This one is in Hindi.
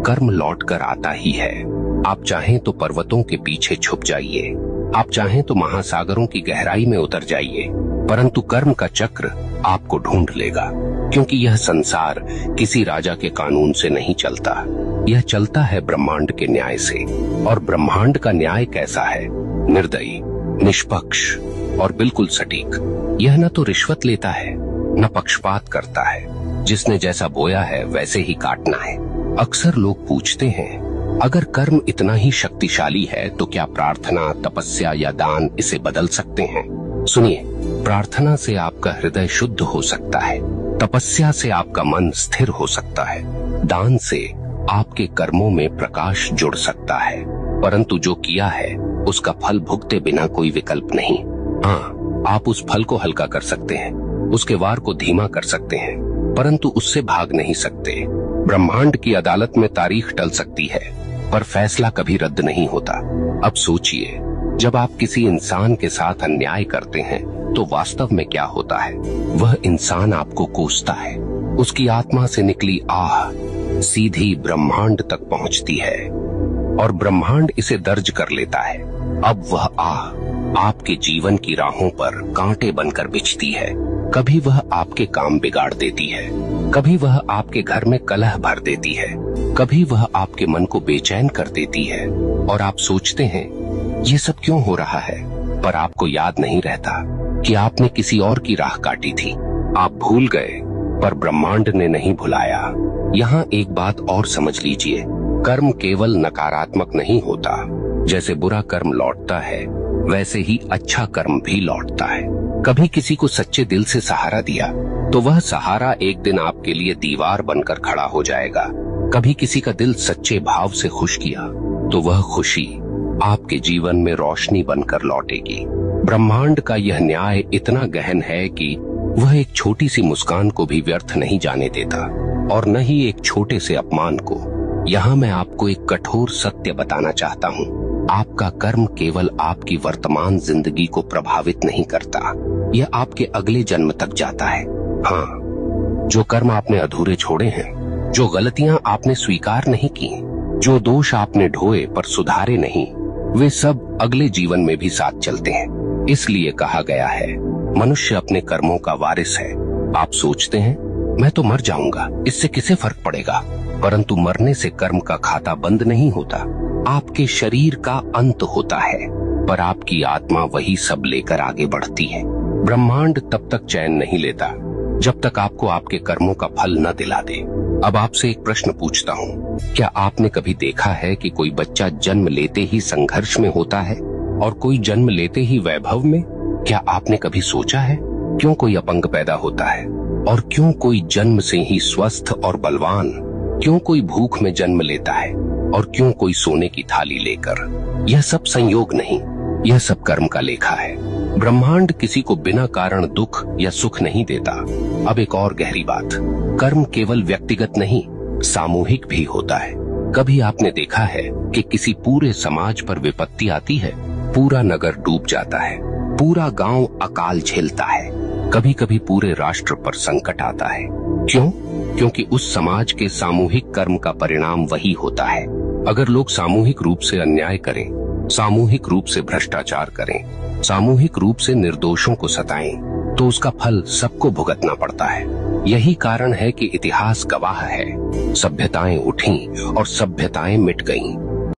कर्म लौट कर आता ही है। आप चाहें तो पर्वतों के पीछे छुप जाइए, आप चाहें तो महासागरों की गहराई में उतर जाइए, परंतु कर्म का चक्र आपको ढूंढ लेगा, क्योंकि यह संसार किसी राजा के कानून से नहीं चलता, यह चलता है ब्रह्मांड के न्याय से। और ब्रह्मांड का न्याय कैसा है? निर्दयी, निष्पक्ष और बिल्कुल सटीक। यह न तो रिश्वत लेता है, न पक्षपात करता है। जिसने जैसा बोया है वैसे ही काटना है। अक्सर लोग पूछते हैं, अगर कर्म इतना ही शक्तिशाली है तो क्या प्रार्थना, तपस्या या दान इसे बदल सकते हैं? सुनिए, प्रार्थना से आपका हृदय शुद्ध हो सकता है, तपस्या से आपका मन स्थिर हो सकता है, दान से आपके कर्मों में प्रकाश जुड़ सकता है, परंतु जो किया है उसका फल भुगते बिना कोई विकल्प नहीं। हाँ, आप उस फल को हल्का कर सकते हैं, उसके वार को धीमा कर सकते हैं, परंतु उससे भाग नहीं सकते। ब्रह्मांड की अदालत में तारीख टल सकती है, पर फैसला कभी रद्द नहीं होता। अब सोचिए, जब आप किसी इंसान के साथ अन्याय करते हैं तो वास्तव में क्या होता है? वह इंसान आपको कोसता है, उसकी आत्मा से निकली आह सीधी ब्रह्मांड तक पहुंचती है और ब्रह्मांड इसे दर्ज कर लेता है। अब वह आह आपके जीवन की राहों पर कांटे बनकर बिछती है। कभी वह आपके काम बिगाड़ देती है, कभी वह आपके घर में कलह भर देती है, कभी वह आपके मन को बेचैन कर देती है और आप सोचते हैं ये सब क्यों हो रहा है, पर आपको याद नहीं रहता कि आपने किसी और की राह काटी थी। आप भूल गए, पर ब्रह्मांड ने नहीं भुलाया। यहाँ एक बात और समझ लीजिए, कर्म केवल नकारात्मक नहीं होता। जैसे बुरा कर्म लौटता है, वैसे ही अच्छा कर्म भी लौटता है। कभी किसी को सच्चे दिल से सहारा दिया तो वह सहारा एक दिन आपके लिए दीवार बनकर खड़ा हो जाएगा। कभी किसी का दिल सच्चे भाव से खुश किया तो वह खुशी आपके जीवन में रोशनी बनकर लौटेगी। ब्रह्मांड का यह न्याय इतना गहन है कि वह एक छोटी सी मुस्कान को भी व्यर्थ नहीं जाने देता और न ही एक छोटे से अपमान को। यहाँ मैं आपको एक कठोर सत्य बताना चाहता हूँ, आपका कर्म केवल आपकी वर्तमान जिंदगी को प्रभावित नहीं करता, यह आपके अगले जन्म तक जाता है। हाँ, जो कर्म आपने अधूरे छोड़े हैं, जो गलतियां आपने स्वीकार नहीं की, जो दोष आपने ढोए पर सुधारे नहीं, वे सब अगले जीवन में भी साथ चलते हैं। इसलिए कहा गया है, मनुष्य अपने कर्मों का वारिस है। आप सोचते हैं मैं तो मर जाऊंगा, इससे किसे फर्क पड़ेगा, परंतु मरने से कर्म का खाता बंद नहीं होता, आपके शरीर का अंत होता है, पर आपकी आत्मा वही सब लेकर आगे बढ़ती है। ब्रह्मांड तब तक चैन नहीं लेता जब तक आपको आपके कर्मों का फल न दिला दे। अब आपसे एक प्रश्न पूछता हूँ, क्या आपने कभी देखा है कि कोई बच्चा जन्म लेते ही संघर्ष में होता है और कोई जन्म लेते ही वैभव में? क्या आपने कभी सोचा है क्यों कोई अपंग पैदा होता है और क्यों कोई जन्म से ही स्वस्थ और बलवान? क्यों कोई भूख में जन्म लेता है और क्यों कोई सोने की थाली लेकर? यह सब संयोग नहीं, यह सब कर्म का लेखा है। ब्रह्मांड किसी को बिना कारण दुख या सुख नहीं देता। अब एक और गहरी बात, कर्म केवल व्यक्तिगत नहीं, सामूहिक भी होता है। कभी आपने देखा है कि किसी पूरे समाज पर विपत्ति आती है, पूरा नगर डूब जाता है, पूरा गांव अकाल झेलता है, कभी कभी पूरे राष्ट्र पर संकट आता है। क्यों? क्योंकि उस समाज के सामूहिक कर्म का परिणाम वही होता है। अगर लोग सामूहिक रूप से अन्याय करें, सामूहिक रूप से भ्रष्टाचार करें, सामूहिक रूप से निर्दोषों को सताएं, तो उसका फल सबको भुगतना पड़ता है। यही कारण है कि इतिहास गवाह है, सभ्यताएं उठीं और सभ्यताएं मिट गईं,